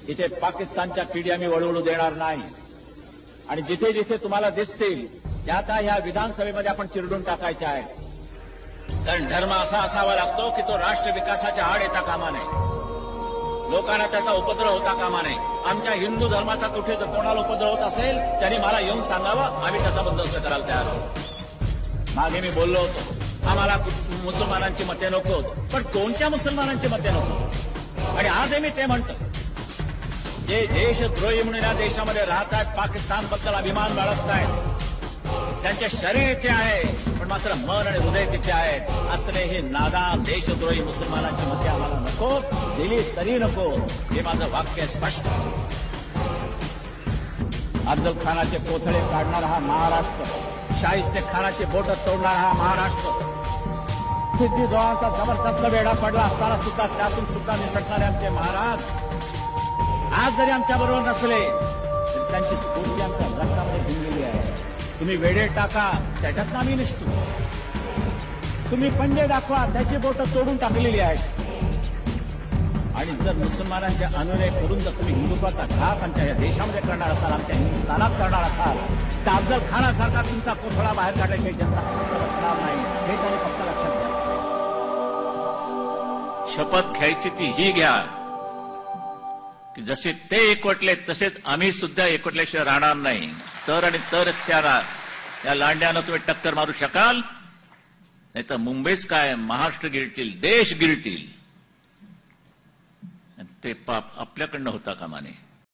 इथे पाकिस्तानच्या किडी आम्ही वळवू देणार नाही आणि जिथे जिथे तुम्हाला दिसतील त्या ह्या विधानसभेमध्ये आपण चिरडून टाकायचे आहे. कारण धर्म असा असावा लागतो की तो राष्ट्र विकासाच्या आड येता कामा नये, लोकांना त्याचा उपद्रव होता कामा नये. आमच्या हिंदू धर्माचा कुठे जर कोणाला उपद्रव होत असेल त्यांनी मला येऊन सांगावं, आम्ही त्याचा बंदोबस्त करायला तयार आहोत. मागे मी बोललो होतो आम्हाला मुसलमानांची मते नको, पण कोणत्या मुसलमानांची मते नको. आणि आजही मी ते म्हणतो, जे देशद्रोही म्हणून या देशामध्ये राहतात, पाकिस्तानबद्दल अभिमान बाळगत नाहीत, त्यांचे शरीर इथे आहे पण मात्र मन आणि हृदय तिथे आहेत, असले हे नादान देशद्रोही मुसलमानांची मते आम्हाला नको, दिली तरी नको. हे माझं वाक्य स्पष्ट. अफजल खानाचे कोथळे काढणारा हा महाराष्ट्र, शाहिस्ते खानाचे बोट तोडणारा हा महाराष्ट्र, सिद्धीजोळांचा जबरदस्त वेढा पडला असताना सुद्धा त्यातून सुद्धा निसटणारे आमचे महाराज आज जरी आमच्या बरोबर नसले तरी त्यांची स्फूर्ती आमच्या रक्तामध्ये भिनलेली आहे. तुम्ही वेडे टाका त्याच्यात आम्ही निसतो, तुम्ही पंजे दाखवा त्याची बोटं तोडून टाकलेली आहेत. आणि जर मुसलमानांचे अनुनय करून जर तुम्ही हिंदुत्वाचा घात आमच्या या देशामध्ये करणार असाल, आमच्या हिंदुस्थानात करणार असाल, तर अफजल खानासारखा तुमचा कोथळा बाहेर काढण्याची जनता असणार नाही, हे त्यांनी फक्त लक्षात घ्या. शपथ घ्यायची ती ही घ्या की जसे ते एकवटले तसेच आम्ही सुद्धा एकवटल्याशिवाय राहणार नाही. तर आणि तरच या लांड्यानं तुम्ही टक्कर मारू शकाल, नाही तर मुंबईच काय महाराष्ट्र गिळतील, देश गिळतील. ते पाप आपल्याकडनं होता कामा नये.